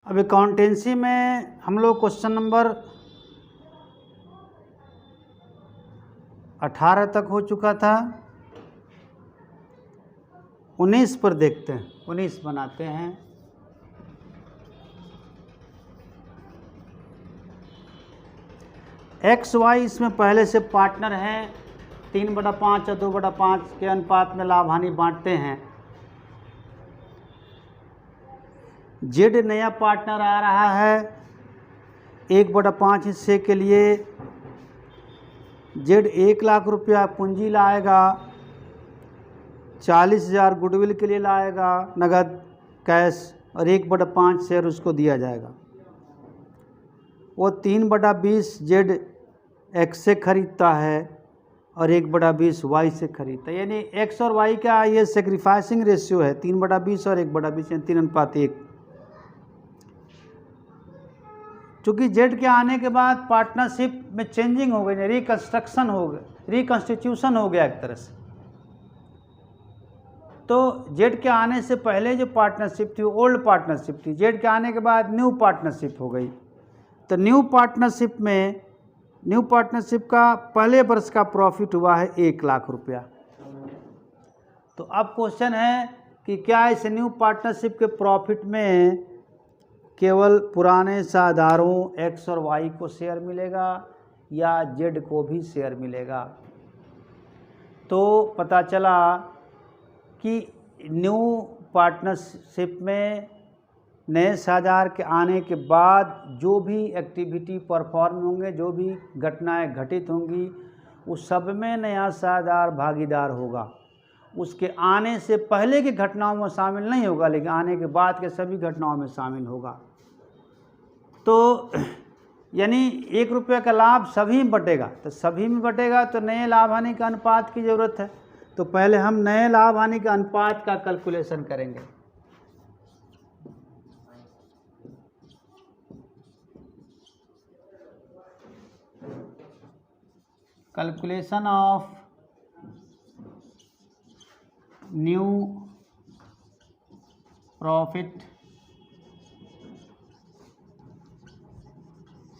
अब अकाउंटेंसी में हम लोग क्वेश्चन नंबर 18 तक हो चुका था। 19 पर देखते हैं, 19 बनाते हैं। एक्स वाई इसमें पहले से पार्टनर हैं, 3/5 और 2/5 के अनुपात में लाभ हानि बांटते हैं। जेड नया पार्टनर आ रहा है, 1/5 हिस्से के लिए जेड 1 लाख रुपया पूंजी लाएगा, 40,000 गुडविल के लिए लाएगा नगद कैश, और 1/5 शेयर उसको दिया जाएगा। वो 3/20 जेड एक्स से खरीदता है और 1/20 वाई से खरीदता है। यानी एक्स और वाई का ये सेक्रीफाइसिंग रेशियो है, 3/20 और 1/20, यानी 3:1। चूँकि जेड के आने के बाद पार्टनरशिप में चेंजिंग हो गई, रिकन्स्ट्रक्शन हो गया, रिकन्स्टिट्यूशन हो गया एक तरह से। तो जेड के आने से पहले जो पार्टनरशिप थी वो ओल्ड पार्टनरशिप थी, जेड के आने के बाद न्यू पार्टनरशिप हो गई। तो न्यू पार्टनरशिप का पहले वर्ष का प्रॉफिट हुआ है 1 लाख रुपया। तो अब क्वेश्चन है कि क्या इस न्यू पार्टनरशिप के प्रॉफिट में केवल पुराने साझेदारों एक्स और वाई को शेयर मिलेगा या जेड को भी शेयर मिलेगा। तो पता चला कि न्यू पार्टनरशिप में नए साझेदार के आने के बाद जो भी एक्टिविटी परफॉर्म होंगे, जो भी घटनाएं घटित होंगी, उस सब में नया साझेदार भागीदार होगा। उसके आने से पहले की घटनाओं में शामिल नहीं होगा, लेकिन आने के बाद के सभी घटनाओं में शामिल होगा। तो यानी 1 रुपये का लाभ सभी में बटेगा, तो सभी में बटेगा तो नए लाभ हानि का अनुपात की ज़रूरत है। तो पहले हम नए लाभ हानि का अनुपात का कैलकुलेशन करेंगे। Calculation of new profit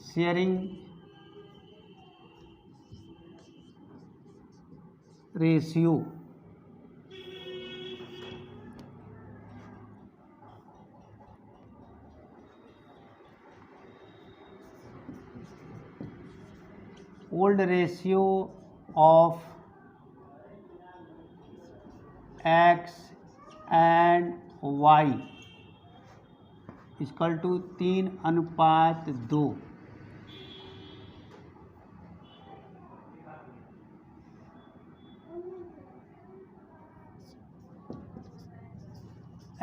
sharing ratio. Old ratio of X and Y equal to 3:2।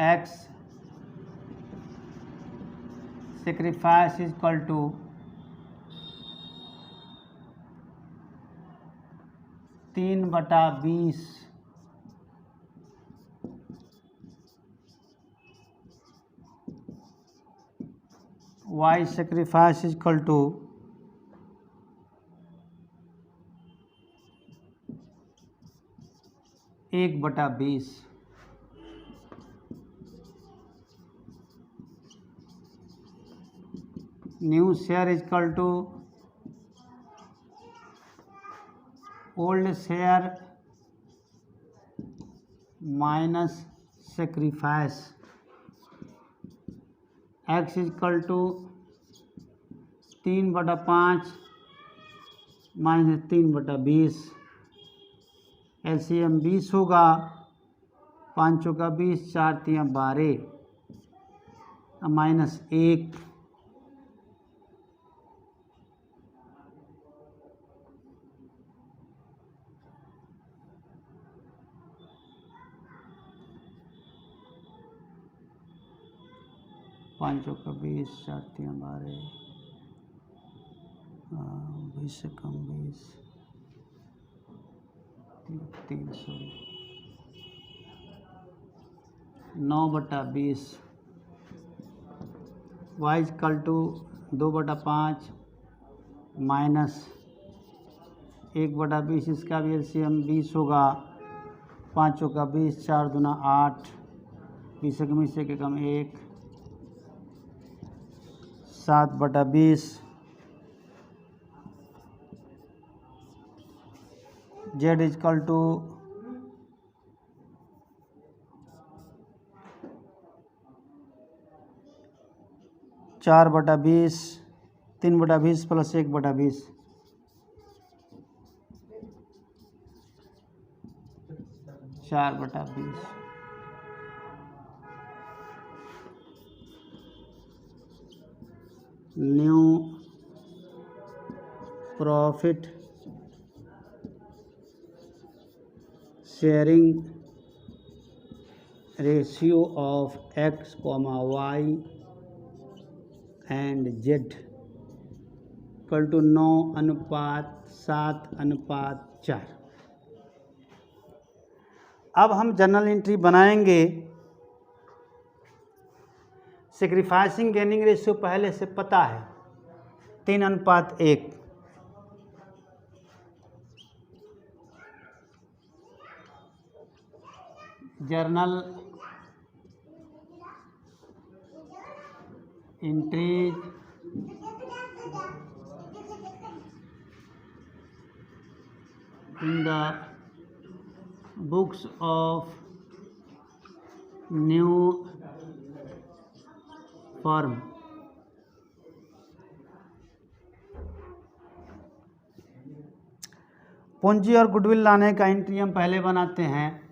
X sacrifice equal to 3/20 Y sacrifice equal to 1/20। New share equal to old share minus sacrifice. X equal to 3/5 minus 3/20। LCM 20 होगा, 5 चौका 20, 4 तियां 12, minus 1। पाँच चौका 20, 4 तियां 12, 20 से कम 20, 3 sorry 9/20। Y equal to 2/5 minus 1/20। इसका भी एलसीएम 20 होगा, 5 चौका 20, 4 दूना 8, 20 से कम 1, 7/20, Z इजकल टू 4/20, 3/20 प्लस 1/20, चार बटा 20। New profit sharing ratio of X, Y and Z equal to 9:7:4। अब हम जर्नल एंट्री बनाएंगे। सेक्रीफाइसिंग गेनिंग रेशियो पहले से पता है 3:1। Journal entries in the books of new firm. पूंजी और गुडविल लाने का एंट्री हम पहले बनाते हैं।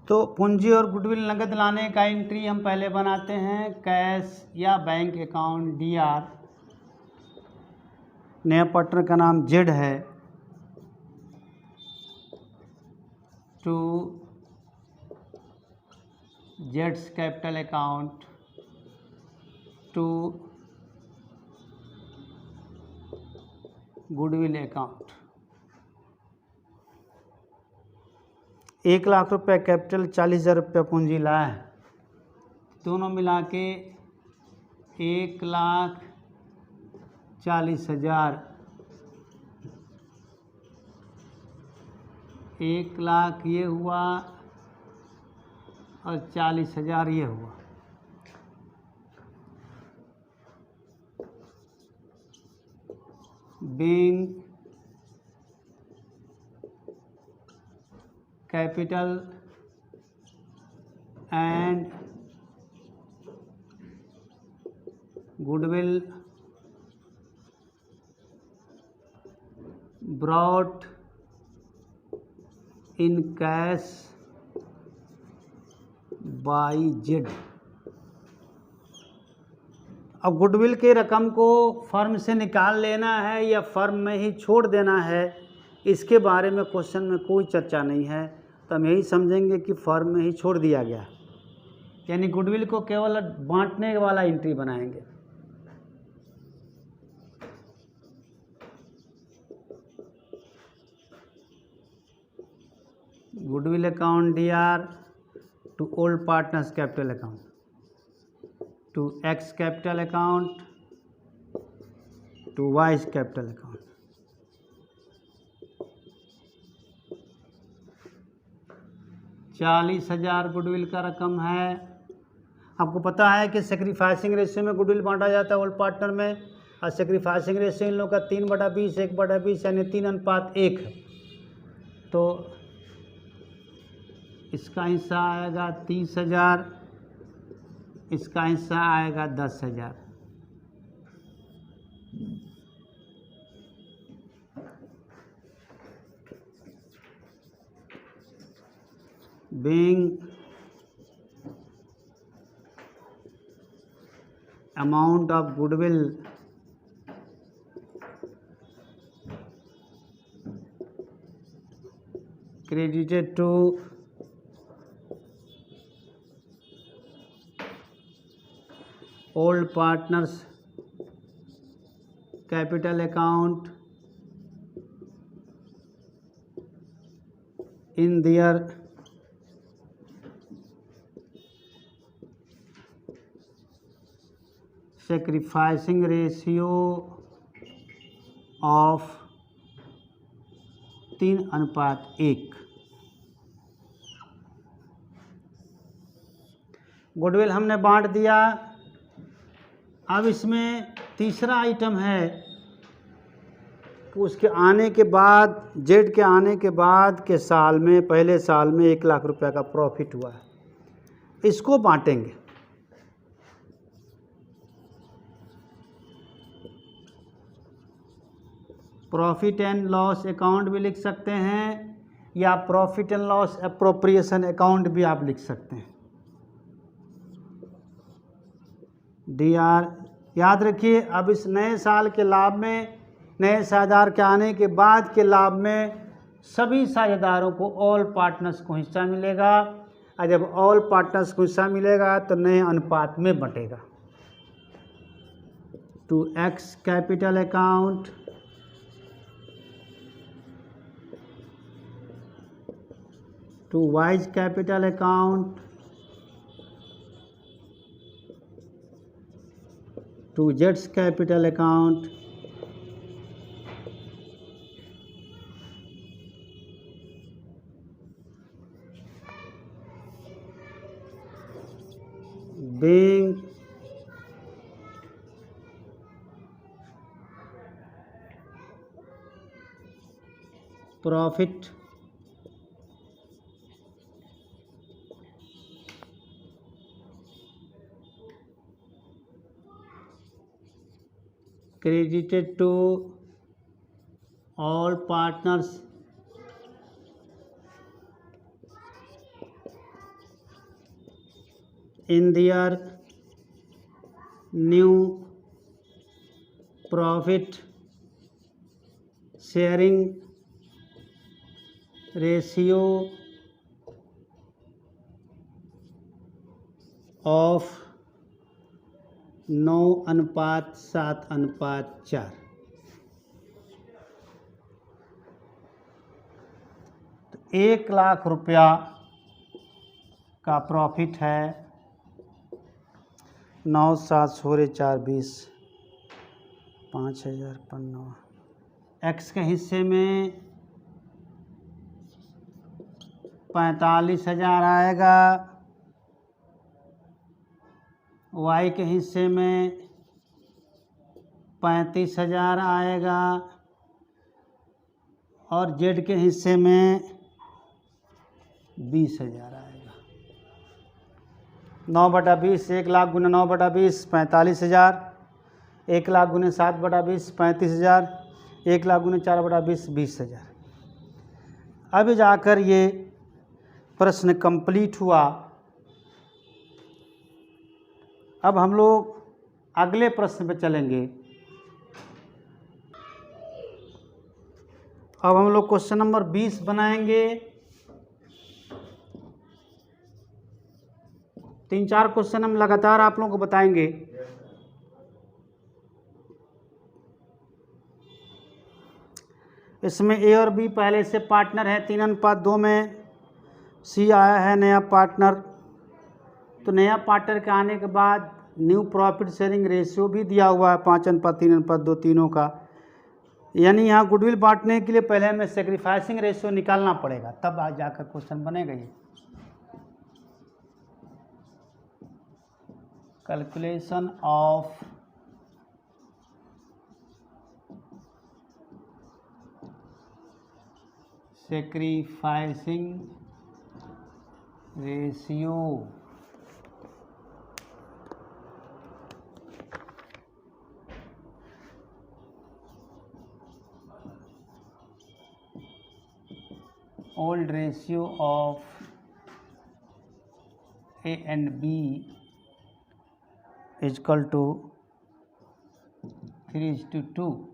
तो पूंजी और गुडविल नगद लाने का एंट्री हम पहले बनाते हैं। कैश या बैंक अकाउंट DR, नया पार्टनर का नाम Z है, टू जेड्स capital account to goodwill account. 1 lakh रुपये कैपिटल, 40,000 रुपये पूंजी लाए हैं। दोनों मिला के 1,40,000। 1 लाख ये हुआ और 40,000 ये हुआ। Bank capital and goodwill brought in cash by Z। अब गुडविल के रकम को फर्म से निकाल लेना है या फर्म में ही छोड़ देना है, इसके बारे में क्वेश्चन में कोई चर्चा नहीं है। तो हम यही समझेंगे कि फर्म में ही छोड़ दिया गया, यानी गुडविल को केवल बांटने वाला एंट्री बनाएंगे। Goodwill account DR to old partners capital account to X capital account to Y capital account. $40,000 goodwill का रकम है। आपको पता है कि सेक्रीफाइसिंग रेशियो में गुडविल बांटा जाता है ओल्ड पार्टनर में, और सेक्रीफाइसिंग रेशियो इन लोग का 3/20, 1/20 यानी 3:1 है। तो इसका हिस्सा आएगा 30,000, इसका हिस्सा आएगा 10,000। being amount of goodwill credited to old partners capital account in their sacrificing ratio of 3:1। Goodwill हमने बांट दिया। अब इसमें तीसरा आइटम है कि उसके आने के बाद, जेड के आने के बाद के साल में, पहले साल में 1 लाख रुपए का प्रॉफिट हुआ है, इसको बांटेंगे। प्रॉफिट एंड लॉस अकाउंट भी लिख सकते हैं या profit and loss appropriation account भी आप लिख सकते हैं। DR याद रखिए, अब इस नए साल के लाभ में, नए साझेदार के आने के बाद के लाभ में सभी साझेदारों को, ऑल पार्टनर्स को हिस्सा मिलेगा। और जब ऑल पार्टनर्स को हिस्सा मिलेगा तो नए अनुपात में बंटेगा। To X capital account to Y's capital account to Z's capital account being profit credited to all partners in their new profit sharing ratio of 9:7:4। तो 1 लाख रुपया का प्रॉफिट है। 9 7 सोरे 4 20 5000 पन्ना। एक्स के हिस्से में 45,000 आएगा। वाई के हिस्से में 35,000 आएगा और जेड के हिस्से में 20,000 आएगा। 9/20, 1 लाख गुना 9/20 45,000, 1 लाख गुना 7/20 35,000, 1 लाख गुना 4/20 20,000। अब जाकर ये प्रश्न कंप्लीट हुआ। अब हम लोग अगले प्रश्न पे चलेंगे। अब हम लोग क्वेश्चन नंबर 20 बनाएंगे। 3-4 क्वेश्चन हम लगातार आप लोगों को बताएंगे। इसमें ए और बी पहले से पार्टनर है 3:2 में। सी आया है नया पार्टनर। तो नया पार्टनर के आने के बाद न्यू प्रॉफिट शेयरिंग रेशियो भी दिया हुआ है 5:3:2 तीनों का। यानी यहाँ गुडविल बांटने के लिए पहले हमें सेक्रीफाइसिंग रेशियो निकालना पड़ेगा, तब आज जाकर क्वेश्चन बनेगा। ये calculation of sacrificing ratio old ratio of A and B is equal to 3:2.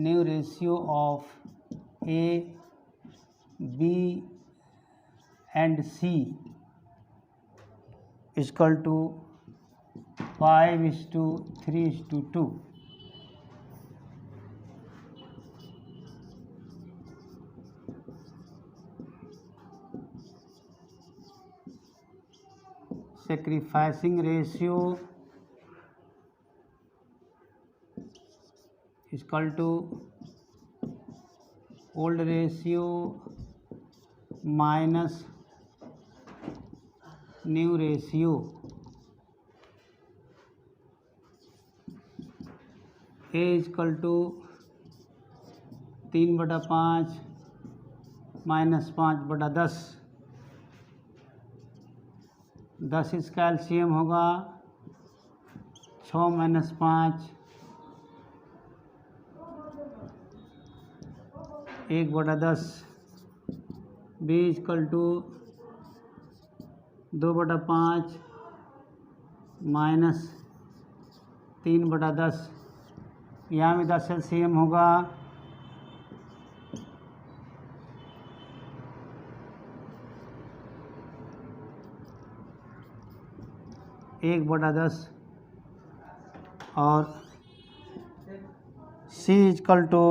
New ratio of A, B and C is equal to 5:3:2. Sacrificing ratio is equal to old ratio minus new ratio. A is equal to 3/5 minus 5/10. 10 इसका LCM होगा 6 - 5 1/10. B equal to 2/5 minus 3/10. यहाँ भी 10 LCM होगा 1/10 और C equal to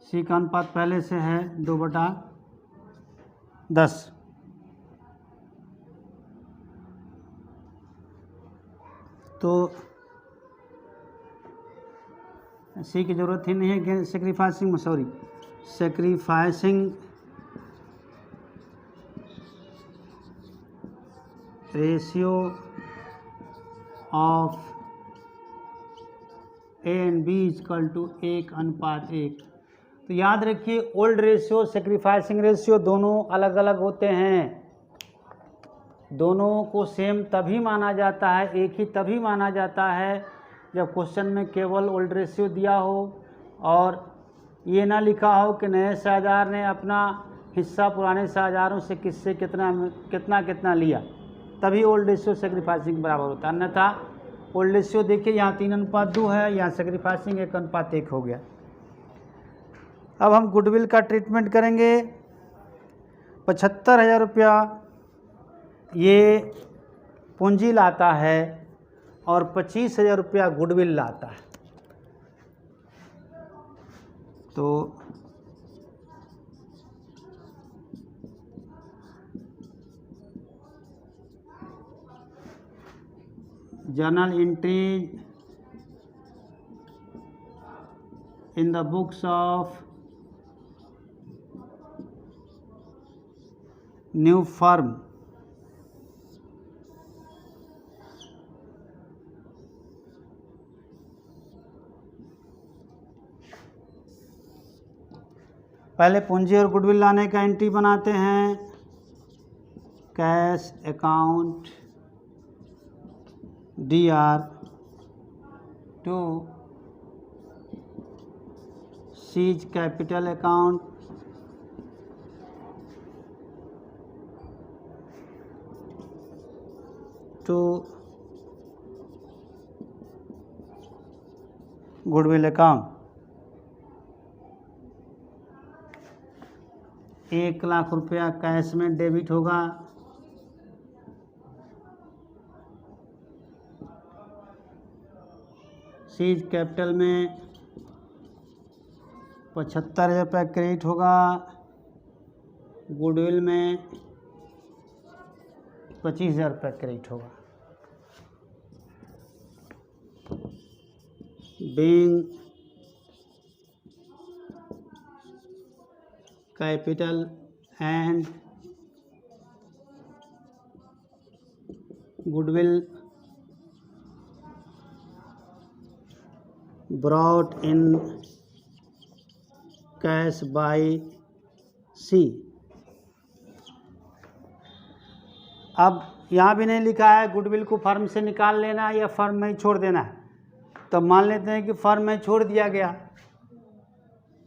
C का अनुपात पहले से है 2/10. तो C की ज़रूरत ही नहीं है sacrificing ratio of A and B equal to 1:1. तो याद रखिए ओल्ड रेशियो सेक्रीफाइसिंग रेशियो दोनों अलग अलग होते हैं. दोनों को सेम तभी माना जाता है, एक ही तभी माना जाता है जब क्वेश्चन में केवल ओल्ड रेशियो दिया हो और ये ना लिखा हो कि नए साझेदार ने अपना हिस्सा पुराने साझेदारों से किससे कितना लिया, तभी ओल्ड रेशियो सेक्रीफाइसिंग बराबर होता है. अन्यथा ओल्ड रेशियो देखिए यहाँ 3:2 है, यहाँ सेक्रीफाइसिंग 1:1 हो गया. अब हम गुडविल का ट्रीटमेंट करेंगे. 75,000 रुपया ये पूंजी लाता है और 25,000 रुपया गुडविल लाता है. तो journal entries in the books of new firm पहले पूंजी और गुडविल लाने का एंट्री बनाते हैं. Cash account DR to C's capital account to goodwill account. 1 lakh रुपया कैश में डेबिट होगा. सीज कैपिटल में 75,000 रुपया क्रेडिट होगा. गुडविल में 25,000 रुपया क्रेडिट होगा. being capital and goodwill brought in cash by सी। अब यहाँ भी नहीं लिखा है गुडविल को फर्म से निकाल लेना है या फर्म में ही छोड़ देना है, तो मान लेते हैं कि फर्म में छोड़ दिया गया,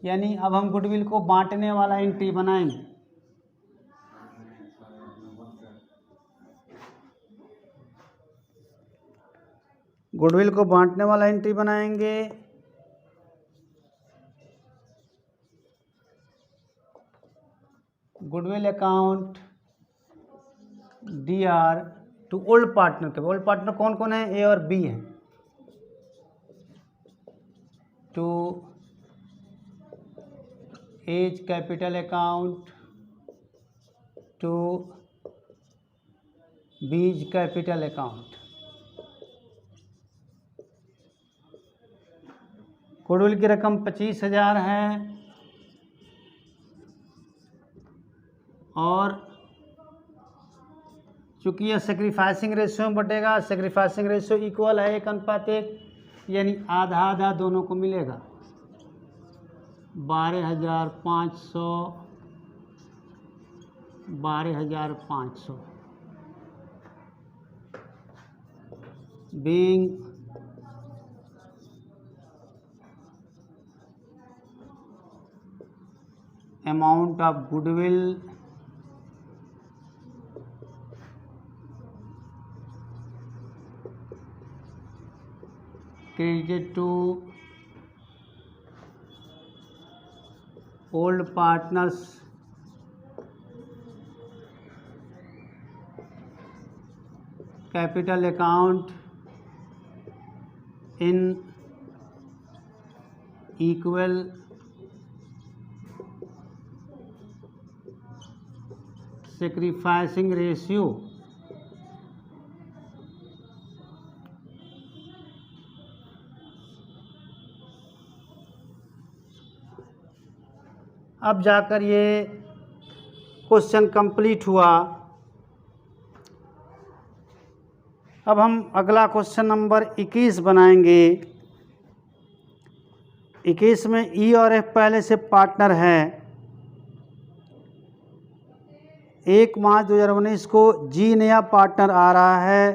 यानी अब हम गुडविल को बांटने वाला एंट्री बनाएंगे। गुडविल को बांटने वाला एंट्री बनाएंगे। Goodwill account DR to old partner के। ओल्ड पार्टनर कौन कौन है? ए और बी है। To A's capital account to B's capital account. Goodwill की रकम 25,000 है और चूँकि यह सेक्रीफाइसिंग रेशियो में बटेगा, सेक्रीफाइसिंग रेशियो इक्वल है 1:1, यानी आधा आधा दोनों को मिलेगा। 12,500 12,500 being amount of goodwill credited to old partners capital account in equal sacrificing ratio अब जाकर ये क्वेश्चन कंप्लीट हुआ। अब हम अगला क्वेश्चन नंबर 21 बनाएंगे। 21 में ई और एफ पहले से पार्टनर है। 1 मार्च 2019 को जी नया पार्टनर आ रहा है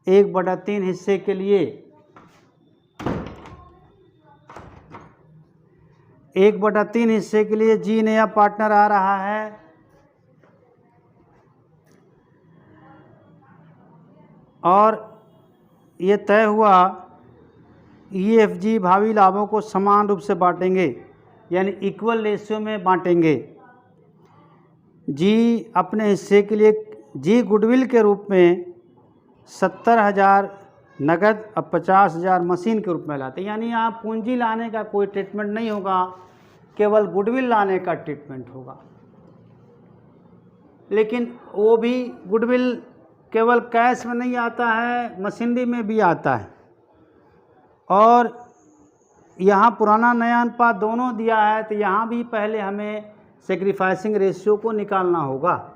1/3 हिस्से के लिए। 1/3 हिस्से के लिए जी नया पार्टनर आ रहा है और ये तय हुआ EFG भावी लाभों को समान रूप से बांटेंगे, यानी इक्वल रेशियो में बांटेंगे। जी अपने हिस्से के लिए जी गुडविल के रूप में 70,000 नगद और 50,000 मशीन के रूप में लाते हैं, यानी यहाँ पूंजी लाने का कोई ट्रीटमेंट नहीं होगा, केवल गुडविल लाने का ट्रीटमेंट होगा। लेकिन वो भी गुडविल केवल कैश में नहीं आता है, मशीनरी में भी आता है और यहाँ पुराना नया अनुपात दोनों दिया है, तो यहाँ भी पहले हमें सेक्रीफाइसिंग रेशियो को निकालना होगा।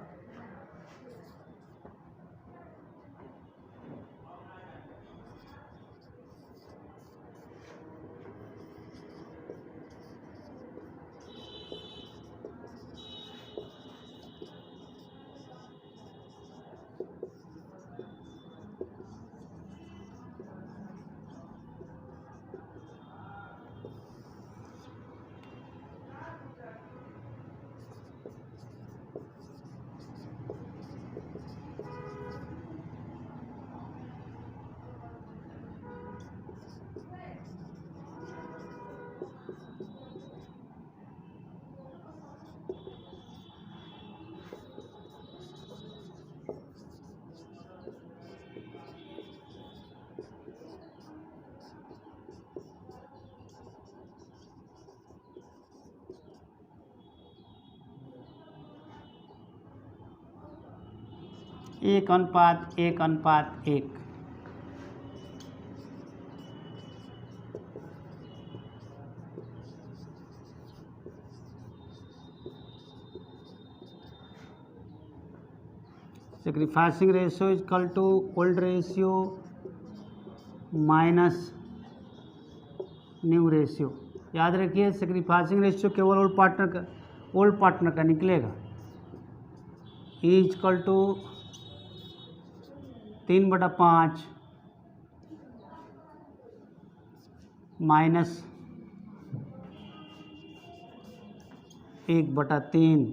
एक अनुपात 1:1। Sacrificing ratio equal to old ratio minus new ratio. याद रखिए सेक्रीफाइसिंग रेशियो केवल ओल्ड पार्टनर का ओल्ड पार्टनर का निकलेगा, equal to 3/5 minus 1/3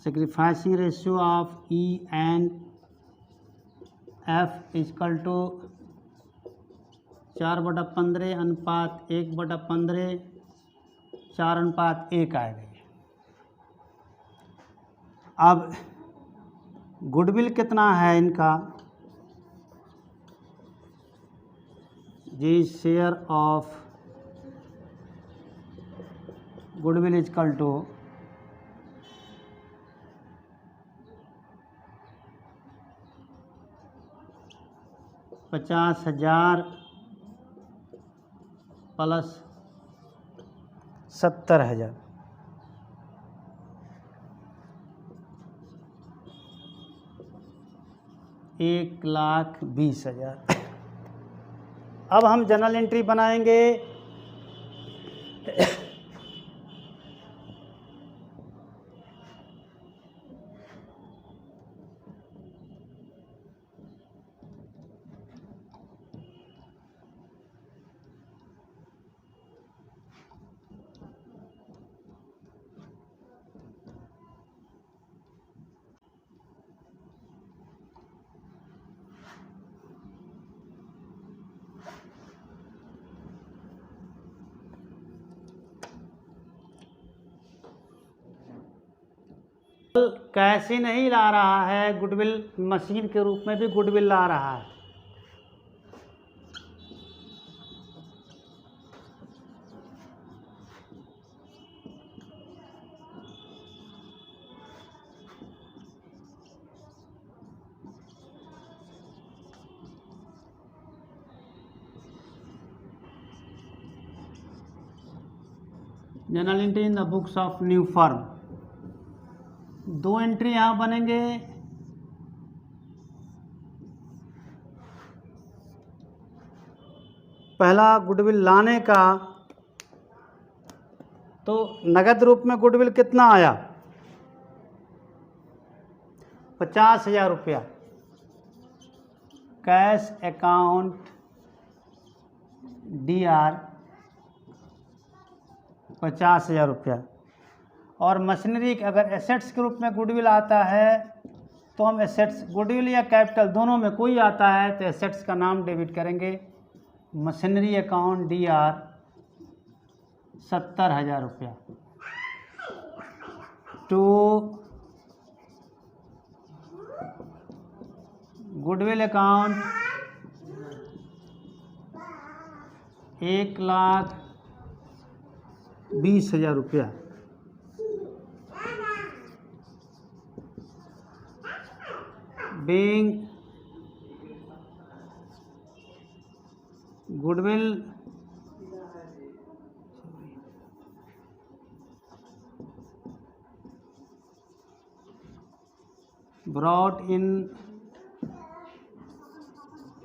sacrificing ratio of E and F equal to 4/15 अनुपात 1/15 4:1 आएगा। अब गुडविल कितना है इनका, G share of goodwill equal to 50,000 plus 70,000, 1,20,000। अब हम जनरल एंट्री बनाएंगे। कैसे नहीं ला रहा है, गुडविल मशीन के रूप में भी गुडविल ला रहा है। General entry in the books of new firm, 2 entry यहाँ बनेंगे। पहला गुडविल लाने का, तो नगद रूप में गुडविल कितना आया, 50,000 रुपया। कैश अकाउंट DR 50,000 रुपया। और मशीनरी अगर एसेट्स के रूप में गुडविल आता है तो हम एसेट्स, गुडविल या कैपिटल दोनों में कोई आता है तो एसेट्स का नाम डेबिट करेंगे। मशीनरी अकाउंट DR 70,000 रुपया टू गुडविल अकाउंट 1,20,000 रुपया। being goodwill brought in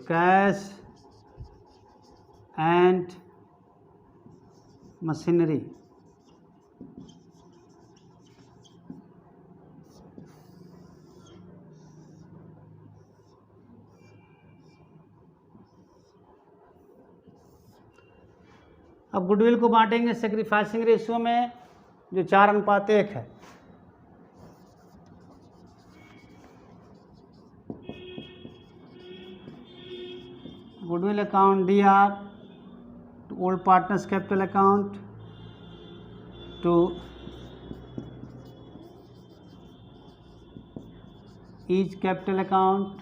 cash and machinery, अब गुडविल को बांटेंगे सेक्रीफाइसिंग रेशियो में जो 4:1 है। Goodwill account DR to old partners capital account to each capital account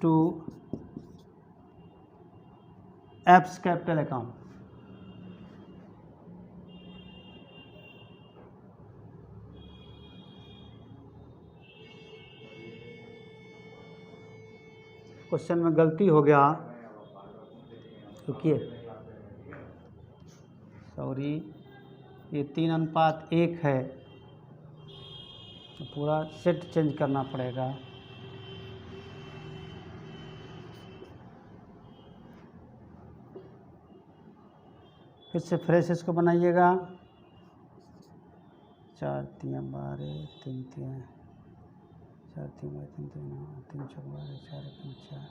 to F's capital account. Question में गलती हो गया, रुकिए, सॉरी, ये 3:1 है, तो पूरा सेट चेंज करना पड़ेगा। फिर से फ्रेश इसको बनाइएगा। 4 3 12 3 3 4 3 3 3 4 12 4 3 4।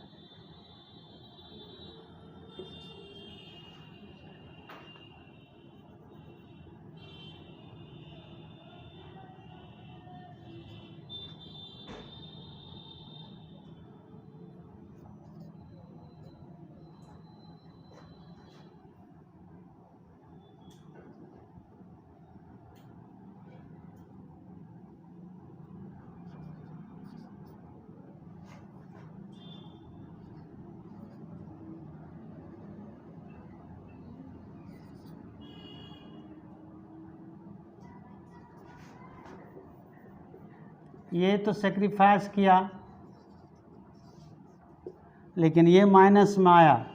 ये तो सेक्रीफाइस किया, लेकिन ये माइनस में आया,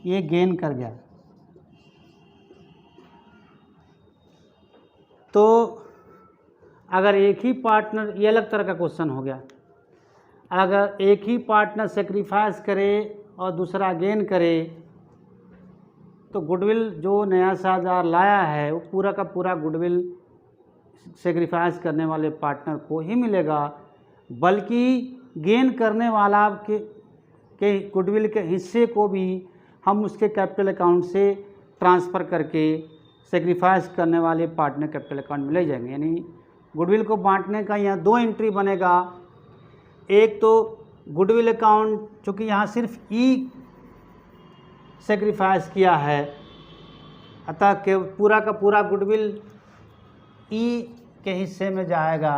ये गेन कर गया। तो अगर एक ही पार्टनर, ये अलग तरह का क्वेश्चन हो गया, अगर एक ही पार्टनर सेक्रीफाइस करे और दूसरा गेन करे, तो गुडविल जो नया साझेदार लाया है वो पूरा का पूरा गुडविल सेक्रीफाइस करने वाले पार्टनर को ही मिलेगा, बल्कि गेन करने वाला के गुडविल के हिस्से को भी हम उसके कैपिटल अकाउंट से ट्रांसफ़र करके सेक्रीफाइस करने वाले पार्टनर कैपिटल अकाउंट में ले जाएंगे। यानी गुडविल को बांटने का यहाँ 2 एंट्री बनेगा। एक तो गुडविल अकाउंट, चूँकि यहाँ सिर्फ ई सेक्रीफाइस किया है, अतः के पूरा का पूरा गुडविल ई के हिस्से में जाएगा,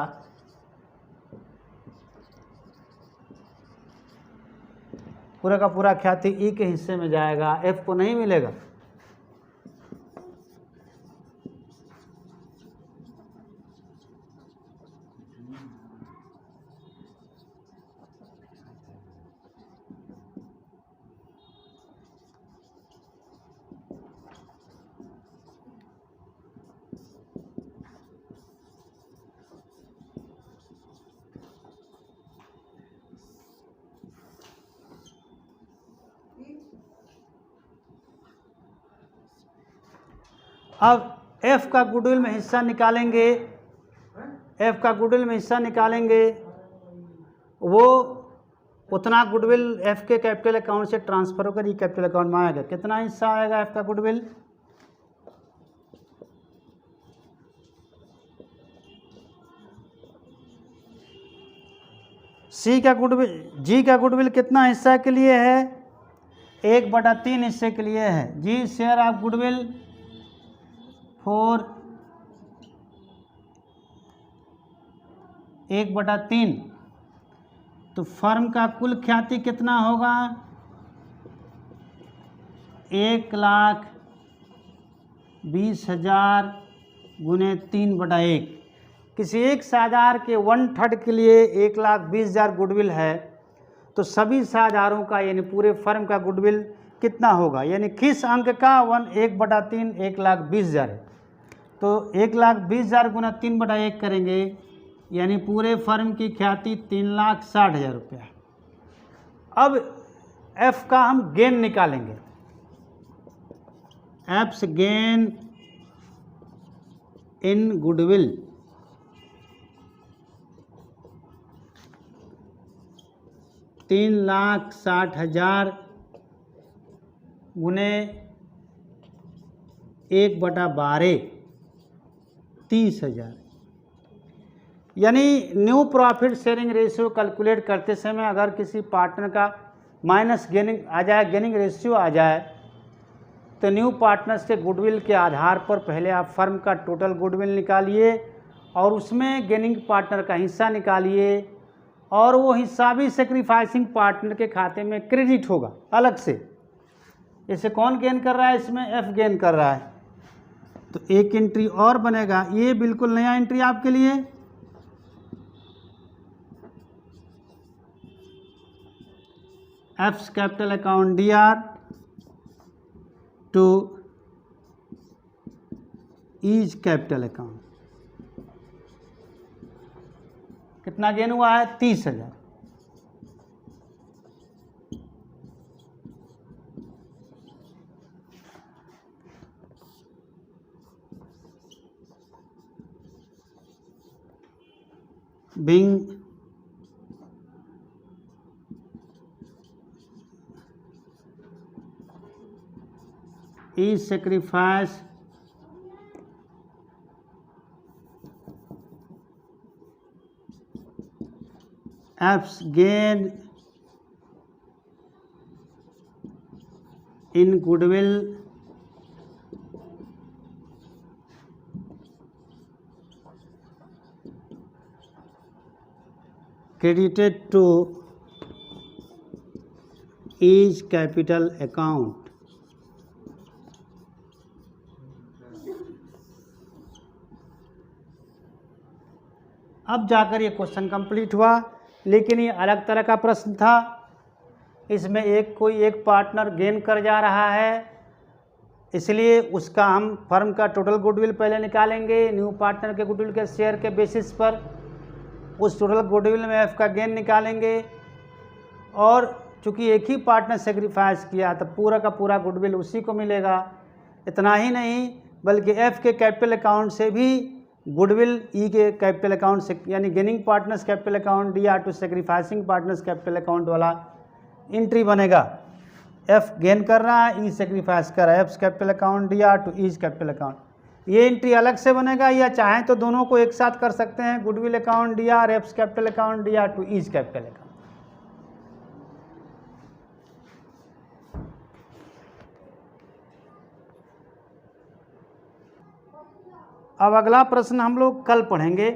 पूरा का पूरा ख्याति ई के हिस्से में जाएगा, एफ को नहीं मिलेगा। अब एफ का गुडविल में हिस्सा निकालेंगे, एफ का गुडविल में हिस्सा निकालेंगे, वो उतना गुडविल एफ के कैपिटल अकाउंट से ट्रांसफर होकर ई कैपिटल अकाउंट में आएगा। कितना हिस्सा आएगा एफ का गुडविल? सी का गुडविल, जी का गुडविल कितना हिस्सा के लिए है? 1/3 हिस्से के लिए है। जी शेयर ऑफ गुडविल फॉर 1/3, तो फर्म का कुल ख्याति कितना होगा? 1,20,000 गुने 3/1। किसी एक साझेदार के 1/3 के लिए 1,20,000 गुडविल है, तो सभी साझेदारों का यानी पूरे फर्म का गुडविल कितना होगा? यानी किस अंक का 1/3 1,20,000 है, तो 1,20,000 गुना 3/1 करेंगे, यानी पूरे फर्म की ख्याति 3,60,000 रुपया। अब एफ का हम गेन निकालेंगे। एफ्स गेन इन गुडविल, $3,60,000 गुने 1/12 30,000। यानी new profit sharing ratio calculate करते समय अगर किसी पार्टनर का माइनस गेनिंग आ जाए, गेनिंग रेशियो आ जाए, तो न्यू पार्टनर्स के गुडविल के आधार पर पहले आप फर्म का टोटल गुडविल निकालिए और उसमें गेनिंग पार्टनर का हिस्सा निकालिए और वो हिस्सा भी सेक्रीफाइसिंग पार्टनर के खाते में क्रेडिट होगा अलग से। इसे कौन गेन कर रहा है? इसमें एफ गेन कर रहा है। तो एक एंट्री और बनेगा, ये बिल्कुल नया एंट्री आपके लिए। F's capital account DR to E's capital account. कितना गेन हुआ है? 30,000। being is sacrifice F's gain in goodwill credited to each capital account। अब जाकर ये क्वेश्चन कंप्लीट हुआ, लेकिन ये अलग तरह का प्रश्न था। इसमें कोई एक पार्टनर गेन कर जा रहा है, इसलिए उसका हम फर्म का टोटल गुडविल पहले निकालेंगे न्यू पार्टनर के गुडविल के शेयर के बेसिस पर। उस टोटल गुडविल में एफ का गेन निकालेंगे और चूंकि एक ही पार्टनर सेक्रीफाइस किया तो पूरा का पूरा गुडविल उसी को मिलेगा। इतना ही नहीं बल्कि एफ के कैपिटल अकाउंट से भी गुडविल ई के कैपिटल अकाउंट से, यानी gaining partners capital account DR to sacrificing partners capital account वाला एंट्री बनेगा। एफ गेन कर रहा है, ई सेक्रीफाइस कर रहा है, F capital account DR to E's capital account. ये एंट्री अलग से बनेगा, या चाहें तो दोनों को एक साथ कर सकते हैं, goodwill account DR, F capital account DR to E's capital account. अब अगला प्रश्न हम लोग कल पढ़ेंगे।